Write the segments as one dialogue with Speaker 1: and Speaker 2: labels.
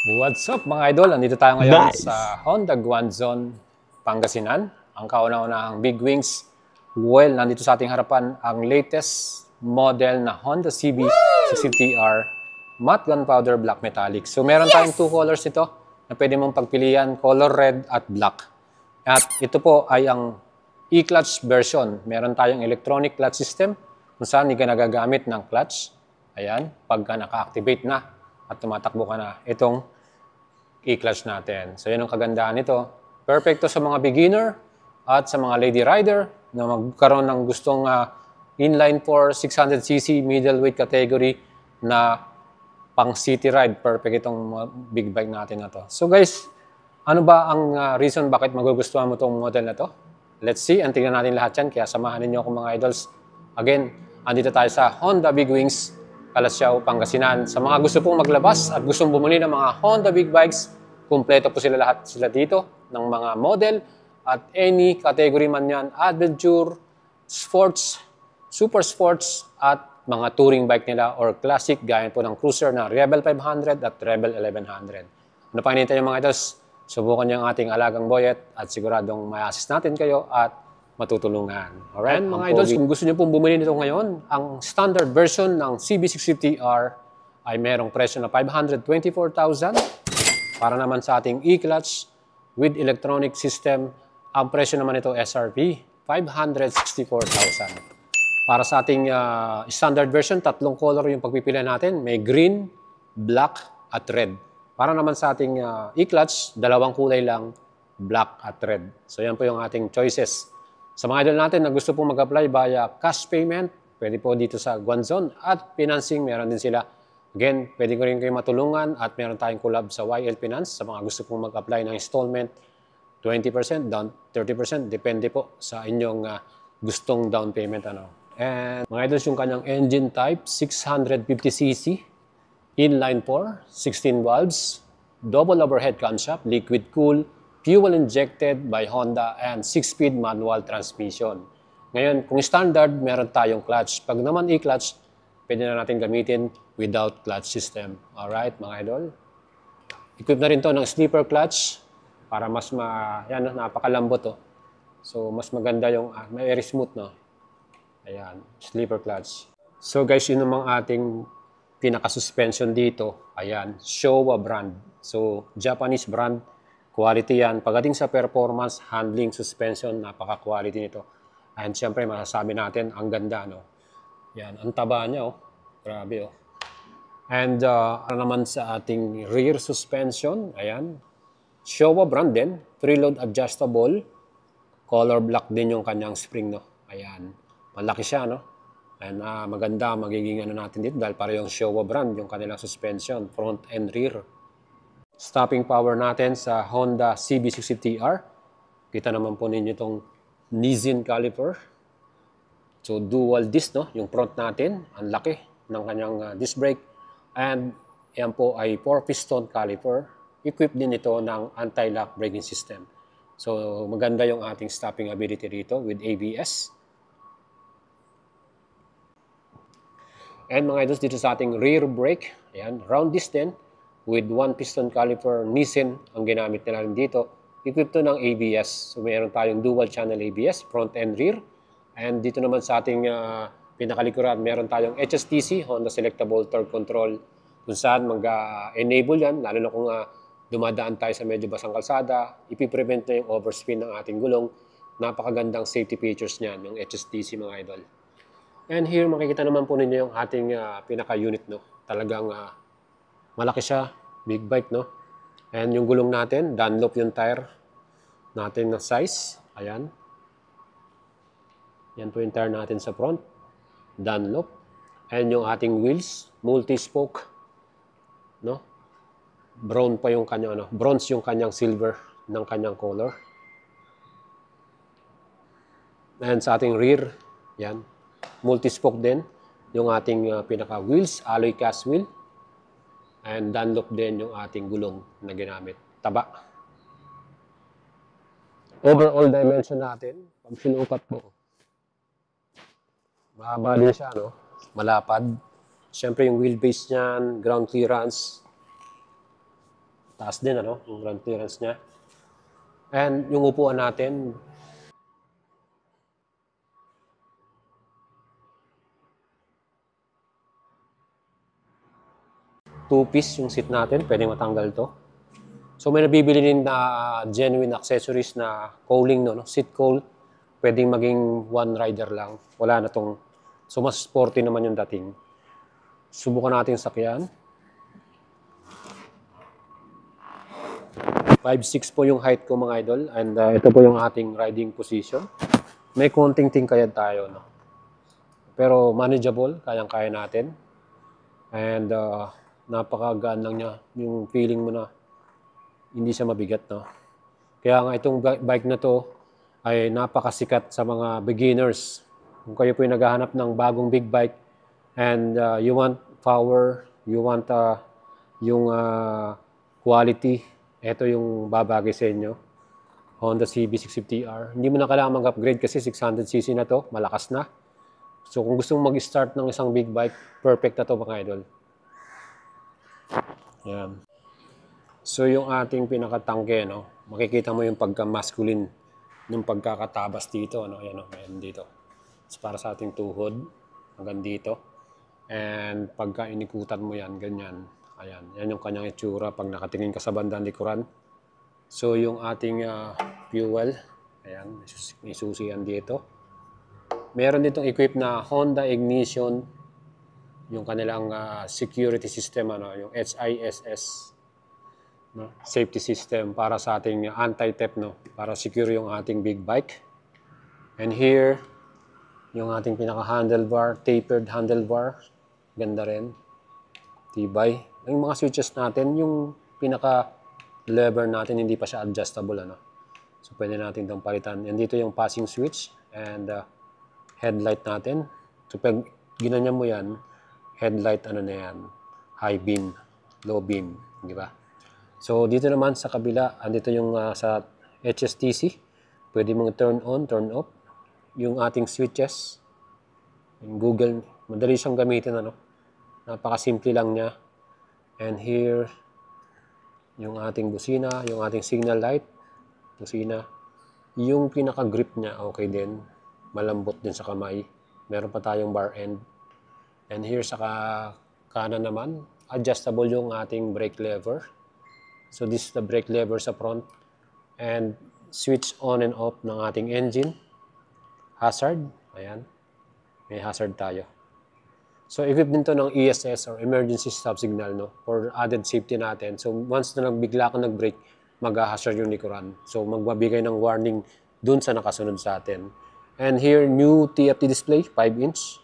Speaker 1: What's up mga idol? Andito tayo ngayon
Speaker 2: Nice.
Speaker 1: sa Honda Guanzon, Pangasinan. Ang kauna-unahang big wings. Well, nandito sa ating harapan ang latest model na Honda CB60TR Matte Gunpowder Black Metallic. So meron tayong two colors ito na pwede mong pagpilian, color red at black. At ito po ay ang e-clutch version. Meron tayong electronic clutch system kung saan hindi ka nagagamit ng clutch. Ayan, pagka naka-activate na at tumatakbo ka na, itong e-clutch natin. So yan ang kagandahan nito. Perfecto sa mga beginner at sa mga lady rider na magkaroon ng gustong inline 4 600cc middleweight category na pang city ride. Perfect itong big bike natin na to. So guys, ano ba ang reason bakit magugustuhan mo itong model na to? Let's see, and tingnan natin lahat yan. Kaya samahan ninyo ako mga idols. Again, andito tayo sa Honda Big Wings, Calasiao, Pangasinan. Sa mga gusto pong maglabas at gustong bumili ng mga Honda Big Bikes, kumpleto po lahat sila dito ng mga model at any category man yan, adventure, sports, super sports at mga touring bike nila or classic gaya po ng cruiser na Rebel 500 at Rebel 1100. Ano pa hinihintay yung mga idols? Subukan niyo ang ating alagang boyet at siguradong may-assist natin kayo at matutulungan. Alright, mga idols, kung gusto niyo pong bumili nito ngayon, ang standard version ng CB60TR ay merong presyo na 524,000. Para naman sa ating e-clutch with electronic system, ang presyo naman ito SRP, 564,000. Para sa ating standard version, tatlong color yung pagpipilian natin. May green, black, at red. Para naman sa ating e-clutch, dalawang kulay lang, black at red. So yan po yung ating choices. Sa mga idol natin na gusto pong mag-apply via cash payment, pwede po dito sa Guanzon at financing, meron din sila. Again, pwede ko rin kayo matulungan at meron tayong collab sa YL Finance sa mga gusto pong mag-apply ng installment, 20%, down 30%, depende po sa inyong gustong down payment. And mga idols, yung kanyang engine type, 650cc, inline 4, 16 valves, double overhead camshaft, liquid cool, fuel injected by Honda, and 6-speed manual transmission. Ngayon, kung standard, meron tayong clutch. Pag naman e-clutch, pwede na natin gamitin without clutch system. Alright, mga idol. Equip na rin to ng sleeper clutch para mas yan, napakalambot to. So, mas maganda yung, very smooth, no? Ayan, sleeper clutch. So guys, yun namang ating pinaka-suspension dito. Ayan, Showa brand. So, Japanese brand. Quality yan. Pagdating sa performance, handling, suspension, napaka-quality nito. And syempre, masasabi natin, ang ganda, no? Yan, ang taba niya, oh. Grabe, oh. And naman sa ating rear suspension, ayan, Showa brand din, preload adjustable, color black din yung kanyang spring, no? Ayan, malaki siya, no? And maganda magiging natin dito dahil para yung Showa brand, yung kanilang suspension, front and rear. Stopping power natin sa Honda CB60TR. Kita naman po ninyo itong Nissin caliper. So dual disc, no? Yung front natin, ang laki ng kanyang disc brake. And yan po ay 4-piston caliper. Equipped din ito ng anti-lock braking system. So maganda yung ating stopping ability dito with ABS. And mga idols, dito sa ating rear brake, ayan, round disc din with 1-piston caliper Nissin ang ginamit nila rin dito. Equipped to ng ABS. So mayroon tayong dual channel ABS, front and rear. And dito naman sa ating pinakalikuran, meron tayong HSTC, Honda Selectable Torque Control, kung saan mag-enable yan, lalo na kung dumadaan tayo sa medyo basang kalsada, ipiprevent na yung overspin ng ating gulong. Napakagandang safety features niyan, yung HSTC mga idol. And here, makikita naman po ninyo yung ating pinaka-unit, no? Talagang malaki siya, big bike, no? And yung gulong natin, Dunlop yung tire natin na size. Ayan. Yan po yung tire natin sa front, Dunlop. And yung ating wheels, multi-spoke, no? Brown pa yung kanyang, bronze yung kanyang silver ng kanyang color. And sa ating rear, yan, multi-spoke din yung ating pinaka-wheels, alloy cast wheel. And Dunlop din yung ating gulong na ginamit. Taba. Overall dimension natin, pag sinukat mo, mahaba din siya, no? Malapad. Siyempre yung wheelbase niyan, ground clearance,
Speaker 2: Taas din, ano, yung ground clearance niya. And yung upuan natin, two-piece yung seat natin, pwedeng matanggal to. So may nabibili din na genuine accessories na cowling, no? Seat cowl, pwedeng maging one rider lang. Wala na tong, so mas sporty naman yung dating. Subukan natin sakyan. 5'6" po yung height ko mga idol, and ito po yung ating riding position. May konting tingkayad tayo, no? Pero manageable, kayang-kaya natin. And napakagaan lang niya, yung feeling mo na hindi siya mabigat, no? Kaya nga itong bike na to ay napakasikat sa mga beginners. Kung kayo po yung naghahanap ng bagong big bike and you want power, you want yung quality, ito yung babagay sa inyo. Honda CB650R. Hindi mo na kailangan mag-upgrade kasi 600cc na to, malakas na. So kung gusto mong mag-start ng isang big bike, perfect na to mga idol. Yan. So yung ating pinakatangke, no, makikita mo yung pagka-masculine ng pagkakatabas dito, no, ayan, no, ayan dito. So para sa ating tuhod hanggang dito. And pagka inikutan mo yan, ganyan. Ayan, yan yung kanyang itsura pag nakatingin ka sa bandang likuran. So yung ating fuel, ayan, may susi yan dito. Meron ditong equip na Honda Ignition, yung kanilang security system, ano, yung HISS, no? Safety system para sa ating anti-theft, no? Para secure yung ating big bike. And here, yung ating pinaka-handlebar, tapered handlebar. Ganda rin. Tibay. Yung mga switches natin, yung pinaka-lever natin, hindi pa siya adjustable, ano? So, pwede natin itong palitan. And dito yung passing switch and headlight natin. So, pag ginanyan mo yan, headlight, ano na yan, high beam, low beam, di ba? So, dito naman sa kabila, andito yung sa HSTC, pwede mong turn on, turn off, yung ating switches, yung Google, madali siyang gamitin, ano? Napakasimple lang niya. And here, yung ating busina, yung ating signal light, busina, yung pinaka-grip niya, okay din, malambot din sa kamay, meron pa tayong bar end. And here sa kanan naman, adjustable yung ating brake lever. So this is the brake lever sa front. And switch on and off ng ating engine. Hazard, ayan. May hazard tayo. So equip din to ng ESS or emergency stop signal, no? For added safety natin. So once na nagbigla ka nag-brake, mag-hazard yung likuran. So magbabigay ng warning dun sa nakasunod sa atin. And here, new TFT display, 5-inch.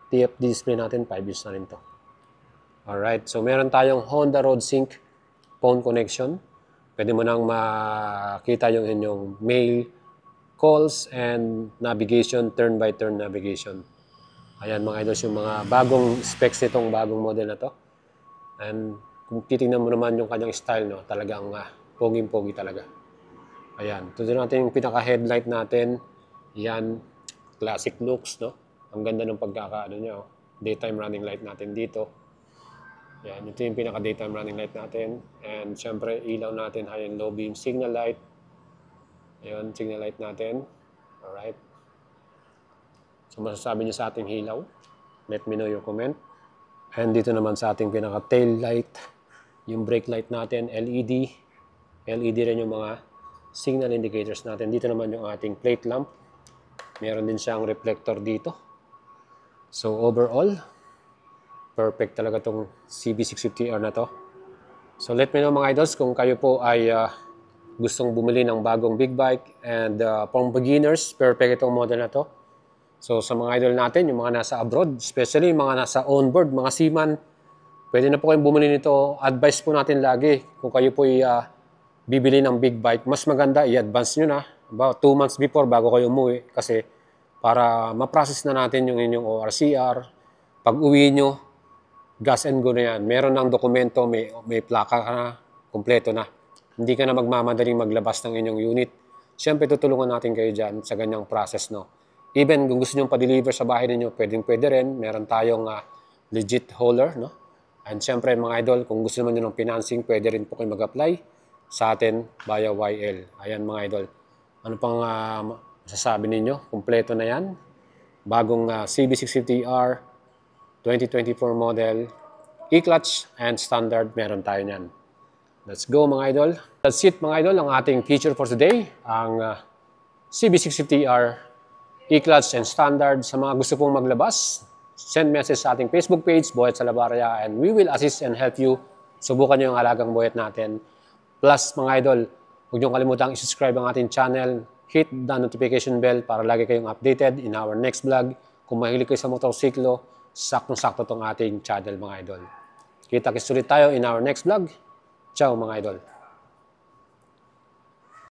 Speaker 2: TFT display natin, 5-inch na rin to. Alright, so meron tayong Honda Road Sync phone connection. Pwede mo nang makita yung inyong mail, calls, and navigation, turn-by-turn navigation. Ayan mga idols, yung mga bagong specs nitong bagong model na to. And kung titingnan mo naman yung kanyang style, no, talagang poging-pogi talaga. Ayan, tuloy natin yung pinaka-headlight natin. Yan, classic looks, no? Ang ganda ng pagkakaano niya, oh. Daytime running light natin dito. Yan, ito yung pinaka-daytime running light natin. And syempre, ilaw natin, high and low beam, signal light. Ayan, signal light natin. Alright. So, masasabi niyo sa ating hilaw. Let me know your comment. And dito naman sa ating pinaka-tail light, yung brake light natin, LED. LED rin yung mga signal indicators natin. Dito naman yung ating plate lamp. Meron din siyang reflector dito. So, overall, perfect talaga tong CB650R na to. So, let me know mga idols kung kayo po ay gustong bumili ng bagong big bike and for beginners, perfect itong model na to. So, sa mga idol natin, yung mga nasa abroad, especially yung mga nasa onboard, mga seaman, pwede na po kayong bumili nito. Advice po natin lagi, kung kayo po ay bibili ng big bike, mas maganda i-advance nyo na about 2 months before bago kayo umuwi. Kasi para ma-process na natin yung inyong ORCR, pag uwi nyo, gas and go na yan. Meron ng dokumento, may plaka ka na, kumpleto na. Hindi ka na magmamadaling maglabas ng inyong unit. Siyempre, tutulungan natin kayo dyan sa ganyang process, no? Even kung gusto nyo pa-deliver sa bahay ninyo, pwedeng-pwede rin. Meron tayong legit hauler, no? And syempre mga idol, kung gusto naman nyo ng financing, pwede rin po kayo mag-apply sa atin via YL. Ayan mga idol. Ano pang masasabi ninyo? Kompleto na yan. Bagong CB650R 2024 model, E-clutch and standard, meron tayo niyan. Let's go mga idol. That's it mga idol, ang ating feature for today. Ang CB650R E-clutch and standard. Sa mga gusto pong maglabas, send message sa ating Facebook page, Boyet Salabarria, and we will assist and help you. Subukan nyo yung alagang Boyet natin. Plus mga idol, huwag nyo kalimutang i-subscribe ang ating channel. Hit the notification bell para lagi kayong updated in our next vlog. Kung mahilig kayo sa motorsiklo, saktong-sakto tong ating channel mga idol. Kita-kits ulit tayo in our next vlog. Ciao mga idol.